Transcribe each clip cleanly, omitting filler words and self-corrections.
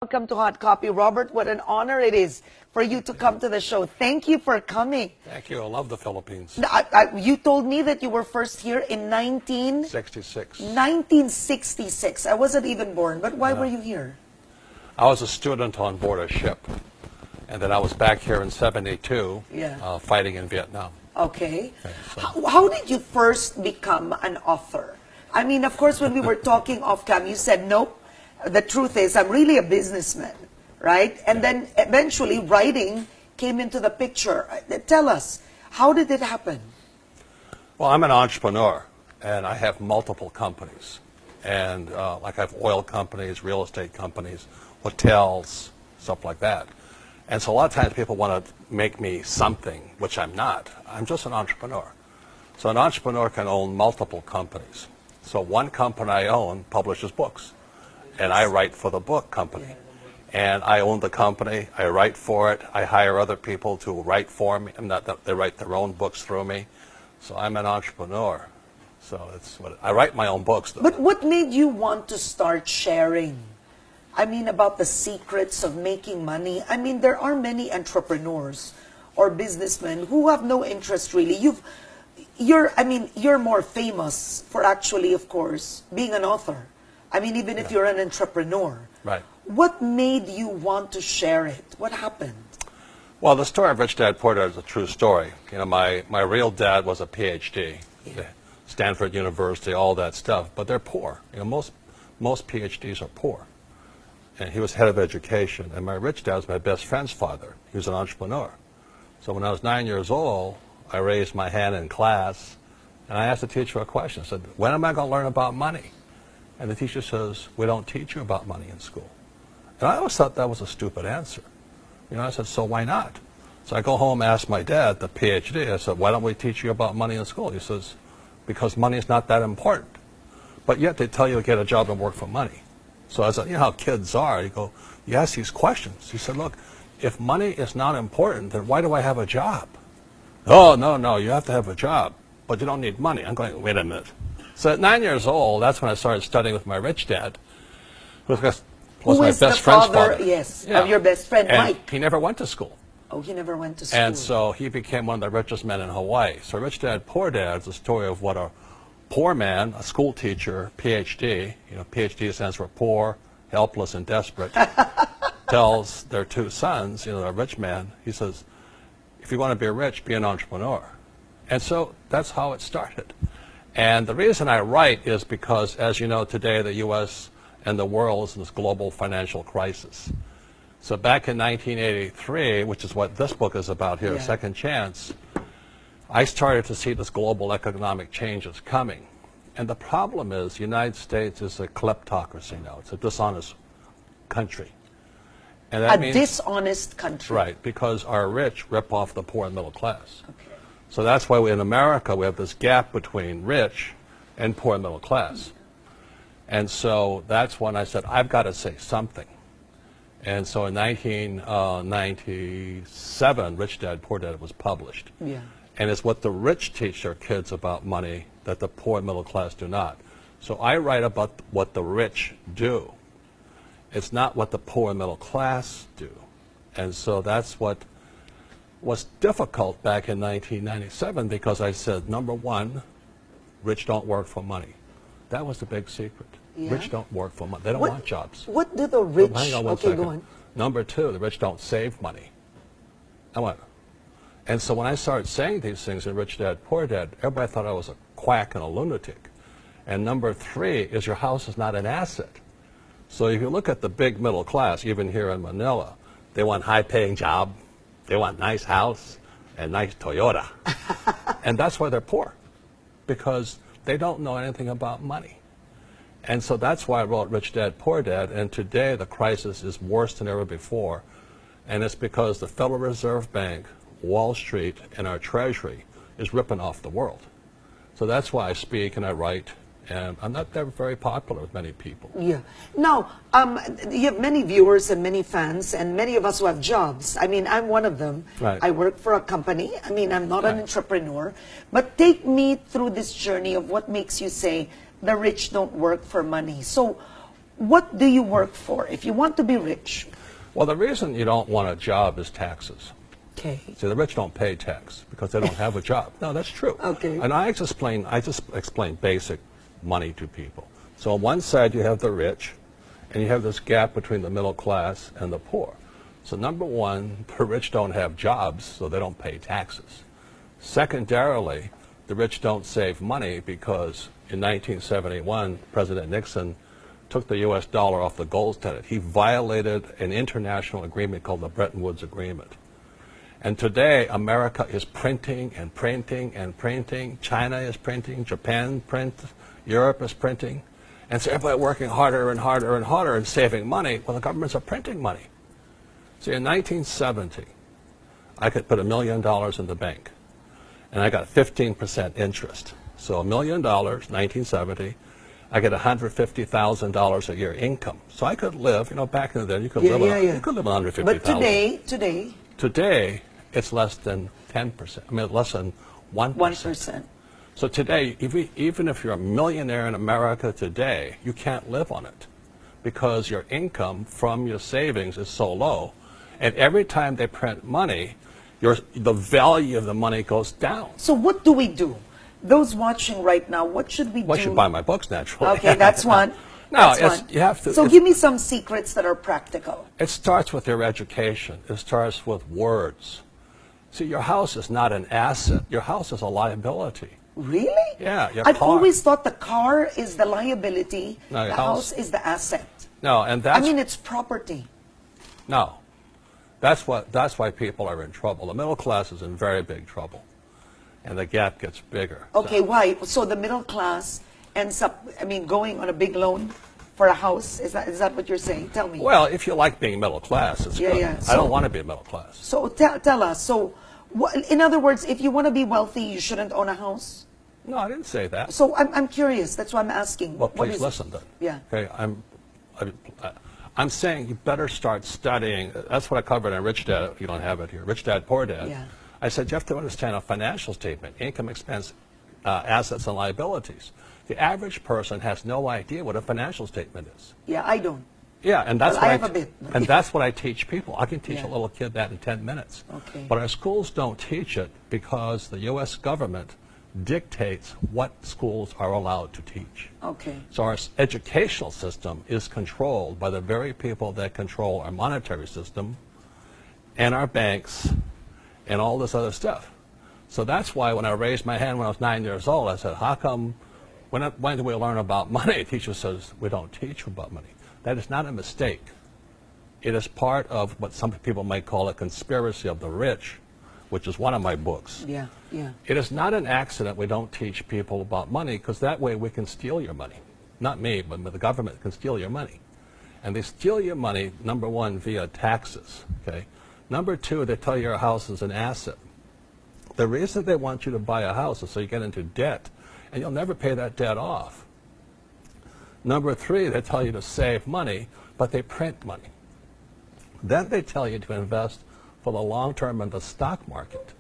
Welcome to Hot Copy. Robert, what an honor it is for you to come to the show. Thank you for coming. Thank you. I love the Philippines. You told me that you were first here in 1966. I wasn't even born, but why were you here? I was a student on board a ship, and then I was back here in '72 fighting in Vietnam. Okay. So. How did you first become an author? I mean, of course, when we were talking off cam, you said, nope, the truth is I'm really a businessman, right? And then eventually writing came into the picture. Tell us, how did it happen? Well, I'm an entrepreneur, and I have multiple companies. And like I have oil companies, real estate companies, hotels, stuff like that. And so a lot of times people want to make me something, which I'm not. I'm just an entrepreneur. So an entrepreneur can own multiple companies. So one company I own publishes books, and I write for the book company. And I own the company, I write for it, I hire other people to write for me, and they write their own books through me. So I'm an entrepreneur. So it's what I write my own books, though. But what made you want to start sharing? I mean, about the secrets of making money. I mean, there are many entrepreneurs or businessmen who have no interest really. You're more famous for actually, of course, being an author. I mean, even if you're an entrepreneur. Right. What made you want to share it? What happened? Well, the story of Rich Dad Poor Dad is a true story. You know, my real dad was a PhD, Stanford University, all that stuff, but they're poor. You know, most PhDs are poor. And he was head of education. And my rich dad was my best friend's father. He was an entrepreneur. So when I was 9 years old, I raised my hand in class, and I asked the teacher a question. I said, when am I going to learn about money? And the teacher says, we don't teach you about money in school. And I always thought that was a stupid answer. You know, I said, so why not? So I go home and ask my dad, the PhD, I said, why don't we teach you about money in school? He says, because money is not that important. But yet they tell you to get a job and work for money. So I said, you know how kids are. You ask these questions. He said, look, if money is not important, then why do I have a job? Oh, no, you have to have a job, but you don't need money. I'm going, wait a minute. So at 9 years old, that's when I started studying with my rich dad, who was my best friend's father. Yes, of your best friend, and Mike. He never went to school. Oh, he never went to school. And so he became one of the richest men in Hawaii. So Rich Dad, Poor Dad is the story of what a poor man, a school teacher, PhD, you know, PhD stands for poor, helpless, and desperate, tells their two sons, you know, a rich man, he says, if you want to be rich, be an entrepreneur. And so that's how it started. And the reason I write is because, as you know, today the U.S. and the world is in this global financial crisis. So back in 1983, which is what this book is about here, Second Chance, I started to see this global economic changes coming. And the problem is the United States is a kleptocracy now. It's a dishonest country. And that means, dishonest country. Right, because our rich rip off the poor and middle class. Okay. So that's why in America we have this gap between rich and poor and middle class. And so that's when I said, I've got to say something. And so in 1997, Rich Dad, Poor Dad was published. Yeah. And it's what the rich teach their kids about money that the poor and middle class do not. So I write about what the rich do. It's not what the poor and middle class do. And so that's what was difficult back in 1997, because I said, number one, rich don't work for money. That was the big secret. Yeah. Rich don't work for money. They don't want jobs. What do the rich... So hang on one second. Go on. Number two, the rich don't save money. And so when I started saying these things in Rich Dad, Poor Dad, everybody thought I was a quack and a lunatic. And number three is your house is not an asset. So if you look at the big middle class, even here in Manila, they want high-paying job, they want nice house, and nice Toyota. And that's why they're poor, because they don't know anything about money. And so that's why I wrote Rich Dad, Poor Dad, and today the crisis is worse than ever before. And it's because the Federal Reserve Bank, Wall Street, and our Treasury is ripping off the world. So that's why I speak and I write, and I'm not very popular with many people. Yeah. Now, you have many viewers and many fans, and many of us who have jobs. I mean, I'm one of them. Right. I work for a company. I mean, I'm not an entrepreneur. But take me through this journey of what makes you say the rich don't work for money. So What do you work for if you want to be rich? Well, the reason you don't want a job is taxes. Okay. See, the rich don't pay tax because they don't have a job. No, that's true. Okay. And I just explain basic money to people. So on one side you have the rich, and you have this gap between the middle class and the poor. So number one, the rich don't have jobs, so they don't pay taxes. Secondarily, the rich don't save money because in 1971, President Nixon took the U.S. dollar off the gold standard. He violated an international agreement called the Bretton Woods Agreement. And today, America is printing and printing and printing. China is printing. Japan prints. Europe is printing. And so everybody working harder and harder and harder and saving money. Well, the governments are printing money. See, in 1970, I could put $1 million in the bank, and I got 15% interest. So $1 million, 1970, I get $150,000 a year income. So I could live, you know, back in the day, you could live on, you could live on $150,000. But today, it's less than 10%. I mean, less than 1%. 1%. So today, even if you're a millionaire in America today, you can't live on it because your income from your savings is so low. And every time they print money, the value of the money goes down. So what do we do? Those watching right now, what should we do? Well, you should buy my books, naturally. Okay, that's one. No, that's one. You have to. So give me some secrets that are practical. It starts with your education. It starts with words. See, your house is not an asset. Your house is a liability. Really? Yeah, your I've car. always thought the car is the liability, No, the house is the asset. No, and that's... I mean, it's property. No. That's why people are in trouble. The middle class is in very big trouble. And the gap gets bigger. Okay, why? So the middle class ends up, I mean, going on a big loan for a house? Is that what you're saying? Tell me. Well, if you like being middle class, it's good. Yeah. I don't want to be middle class. So tell us. So, in other words, if you want to be wealthy, you shouldn't own a house? No, I didn't say that. So I'm curious. That's why I'm asking. Well, please listen then. Yeah. Okay, I'm saying you better start studying. That's what I covered in Rich Dad. If you don't have it here, Rich Dad, Poor Dad. Yeah. I said you have to understand a financial statement: income, expense, assets, and liabilities. The average person has no idea what a financial statement is. Yeah, I don't. Yeah, and that's well, what I have a bit. And that's what I teach people. I can teach Yeah. a little kid that in 10 minutes. Okay. But our schools don't teach it because the U.S. government dictates what schools are allowed to teach. Okay. So our educational system is controlled by the very people that control our monetary system and our banks and all this other stuff. So that's why when I raised my hand when I was 9 years old, I said, how come, when do we learn about money? The teacher says, we don't teach about money. That is not a mistake. It is part of what some people might call a conspiracy of the rich, which is one of my books. Yeah. It is not an accident we don't teach people about money, because that way we can steal your money. Not me, but the government can steal your money. And they steal your money, number one, via taxes. Okay. Number two, they tell you your house is an asset. The reason they want you to buy a house is so you get into debt, and you'll never pay that debt off. Number three, they tell you to save money, but they print money. Then they tell you to invest for the long term in the stock market.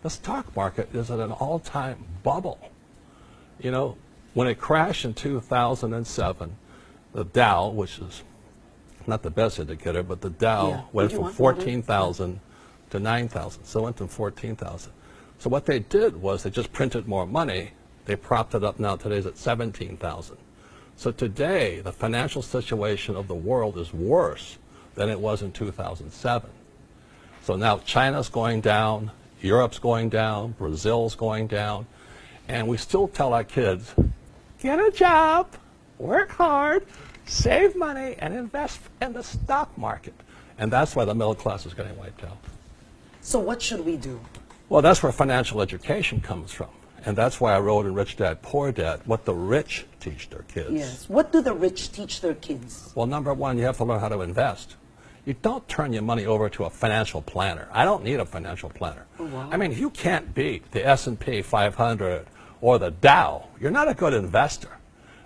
The stock market is at an all-time bubble. You know, when it crashed in 2007, the Dow, which is not the best indicator, but the Dow went from 14,000 to 9,000. So it went from 14,000. So what they did was they just printed more money. They propped it up. Now today's at 17,000. So today, the financial situation of the world is worse than it was in 2007. So now China's going down, Europe's going down, Brazil's going down, and we still tell our kids, get a job, work hard, save money, and invest in the stock market. And that's why the middle class is getting wiped out. So what should we do? Well, that's where financial education comes from. And that's why I wrote in Rich Dad, Poor Dad, what the rich teach their kids. Yes. What do the rich teach their kids? Well, number one, you have to learn how to invest. You don't turn your money over to a financial planner. I don't need a financial planner. Oh, wow. I mean, if you can't beat the S&P 500 or the Dow, you're not a good investor.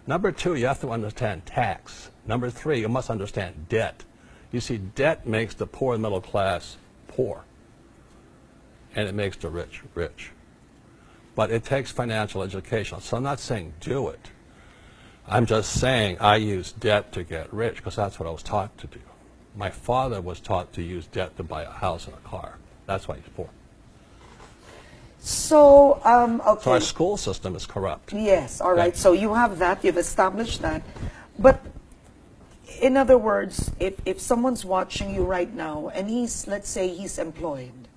Number two, you have to understand tax. Number three, you must understand debt. You see, debt makes the poor and middle class poor, and it makes the rich rich. But it takes financial education. So I'm not saying do it. I'm just saying I use debt to get rich because that's what I was taught to do. My father was taught to use debt to buy a house and a car. That's why he's poor. So, okay. So our school system is corrupt. Yes, all right. So you have that, you've established that. But in other words, if someone's watching you right now and he's, let's say he's employed,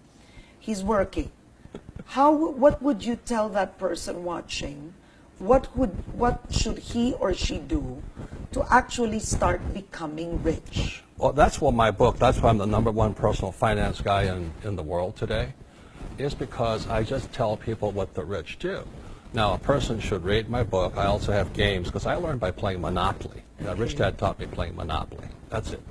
he's working, what would you tell that person watching? What should he or she do to actually start becoming rich? Well, that's what my book, that's why I'm the #1 personal finance guy in the world today, is because I just tell people what the rich do. Now, a person should read my book. I also have games, because I learned by playing Monopoly. Rich Dad taught me playing Monopoly. That's it.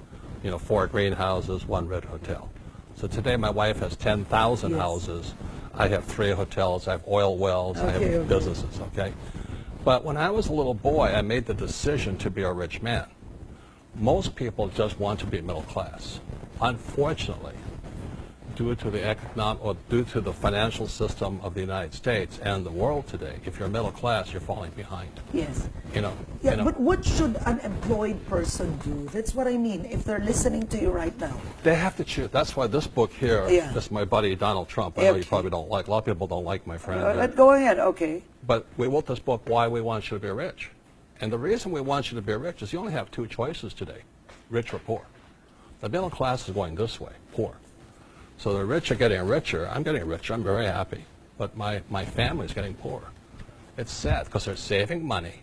4 greenhouses, 1 red hotel. So today my wife has 10,000 houses. I have 3 hotels. I have oil wells. I have businesses, okay? But when I was a little boy, I made the decision to be a rich man. Most people just want to be middle class. Unfortunately, due to the financial system of the United States and the world today, if you're middle class, you're falling behind. Yes. Yeah, but what should an employed person do? That's what I mean. If they're listening to you right now, they have to choose. That's why this book here, this is my buddy Donald Trump. I know you probably don't like. A lot of people don't like my friend. Go ahead. Okay. But we wrote this book, Why We Want You to Be Rich. And the reason we want you to be rich is you only have 2 choices today, rich or poor. The middle class is going this way, poor. So the rich are getting richer. I'm getting richer. I'm very happy. But my family is getting poorer. It's sad because they're saving money,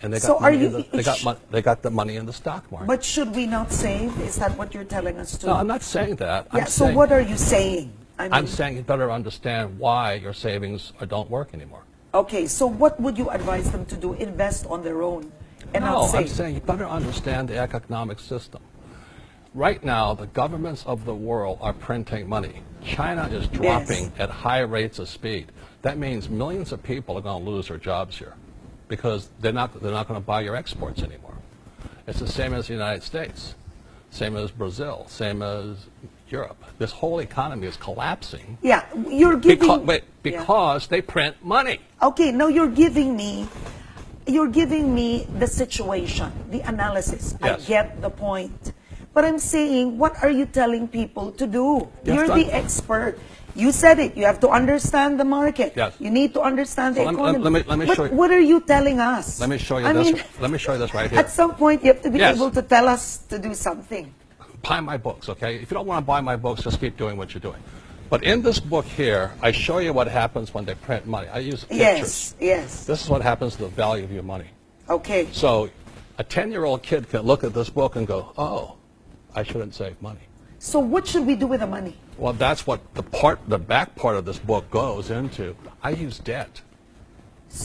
and they got the money in the stock market. But should we not save? Is that what you're telling us to? No, I'm not saying that. Yeah. So what are you saying? I'm saying you better understand why your savings don't work anymore. Okay. So what would you advise them to do? Invest on their own and not save? I'm saying you better understand the economic system. Right now, the governments of the world are printing money. China is dropping at high rates of speed. That means millions of people are going to lose their jobs here because they're not going to buy your exports anymore. It's the same as the United States, same as Brazil, same as Europe. This whole economy is collapsing. Yeah, you're giving... Because they print money. Okay, now you're giving me the situation, the analysis. Yes. I get the point. But I'm saying, what are you telling people to do? You're the expert. You said it. You have to understand the market. Yes. You need to understand the economy. Let me show you. What are you telling us? Let me show you this. Let me show you this right here. At some point, you have to be able to tell us to do something. Buy my books, okay? If you don't want to buy my books, just keep doing what you're doing. But in this book here, I show you what happens when they print money. I use pictures. Yes. This is what happens to the value of your money. Okay. So a 10-year-old kid can look at this book and go, oh, I shouldn't save money. So what should we do with the money? Well, that's what the back part of this book goes into. I use debt.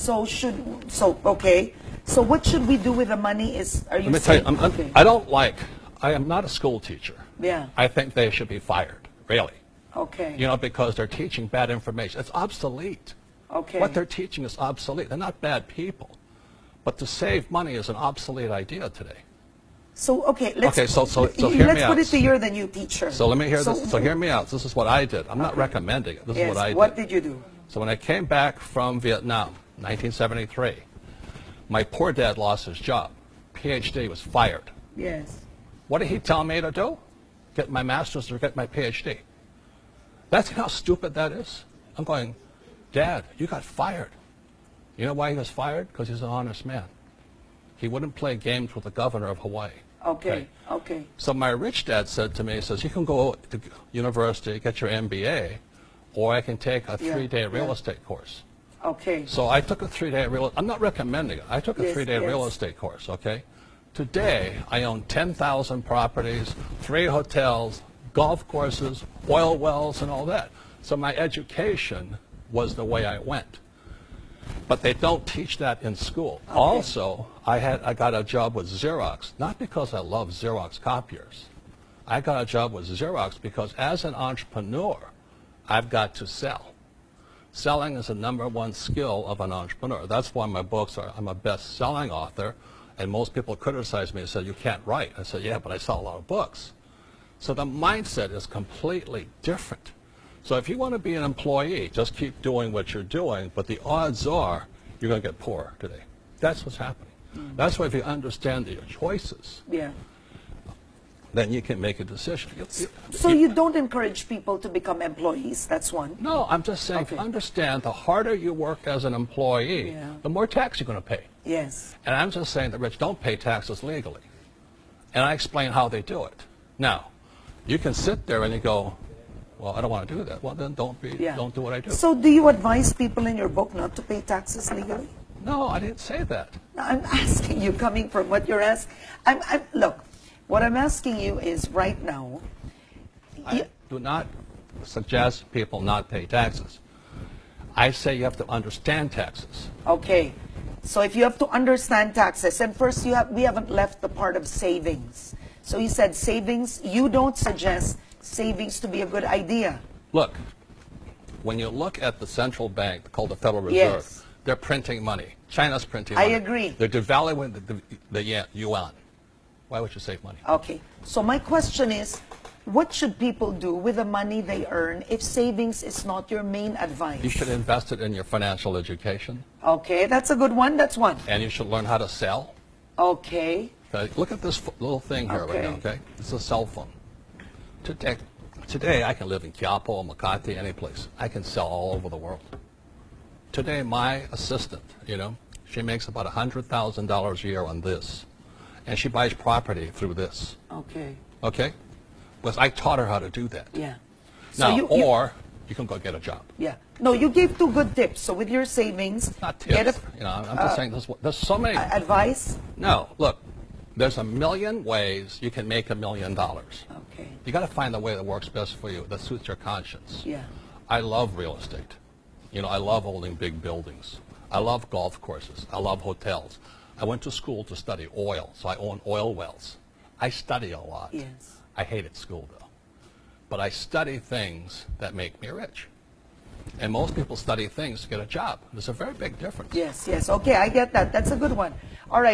Okay. So what should we do with the money Let me tell you, I am not a school teacher. Yeah. I think they should be fired, really. Okay. Because they're teaching bad information. It's obsolete. Okay. What they're teaching is obsolete. They're not bad people. But to save money is an obsolete idea today. So, okay, let's hear me out. Let's put it to you're the new teacher. So let me hear this. So hear me out. This is what I did. I'm not recommending it. This is what I did. What did you do? So when I came back from Vietnam, 1973, my poor dad lost his job. PhD was fired. Yes. What did he tell me to do? Get my master's or get my PhD. That's how stupid that is. I'm going, Dad, you got fired. You know why he was fired? Because he's an honest man. He wouldn't play games with the governor of Hawaii. Okay. So my rich dad said to me, he says, you can go to university, get your MBA, or I can take a 3-day real estate course. Okay. So I took a 3-day I'm not recommending it. I took a 3-day real estate course, okay? Today, I own 10,000 properties, 3 hotels, golf courses, oil wells, and all that. So my education was the way I went. But they don't teach that in school. Okay. Also, I got a job with Xerox, not because I love Xerox copiers. I got a job with Xerox because as an entrepreneur, I've got to sell. Selling is the #1 skill of an entrepreneur. That's why my books I'm a best-selling author, and most people criticize me and say, you can't write. I said, yeah, but I sell a lot of books. So the mindset is completely different. So if you want to be an employee, just keep doing what you're doing, but the odds are you're going to get poorer today. That's what's happening. That's why if you understand your choices, Yeah. then you can make a decision. So you don't encourage people to become employees, that's one. No, I'm just saying, Okay. understand the harder you work as an employee, Yeah. the more tax you're going to pay. Yes. And I'm just saying the rich don't pay taxes legally. And I explain how they do it. Now, you can sit there and you go, well, I don't want to do that. Well, then don't do what I do. So do you advise people in your book not to pay taxes legally? No, I didn't say that. No, I'm asking you, coming from what you're asking. Look, what I'm asking you is right now. I do not suggest people not pay taxes. I say you have to understand taxes. Okay. So if you have to understand taxes, and first we haven't left the part of savings. So you said savings, you don't suggest savings to be a good idea. Look, when you look at the central bank called the Federal Reserve, Yes. they're printing money. China's printing I money. agree. They're devaluing the yuan. Why would you save money? Okay. So my question is, what should people do with the money they earn if savings is not your main advice? You should invest it in your financial education. Okay, that's a good one. That's one. And you should learn how to sell. Okay. Okay, look at this little thing here right now, okay? It's a cell phone. Today I can live in Quiapo, Makati, any place. I can sell all over the world. Today my assistant, she makes about $100,000 a year on this. And she buys property through this. Okay. Okay? Because I taught her how to do that. Yeah. Now, you can go get a job. Yeah. No, you gave two good tips. So with your savings, Not get tips. I'm just saying there's so many. advice. No, look, there's a million ways you can make $1 million. Okay. You got to find the way that works best for you, that suits your conscience. Yeah. I love real estate. I love owning big buildings. I love golf courses. I love hotels. I went to school to study oil, so I own oil wells. I study a lot. Yes. I hated school, though. But I study things that make me rich. And most people study things to get a job. There's a very big difference. Yes, yes. Okay, I get that. That's a good one. All right.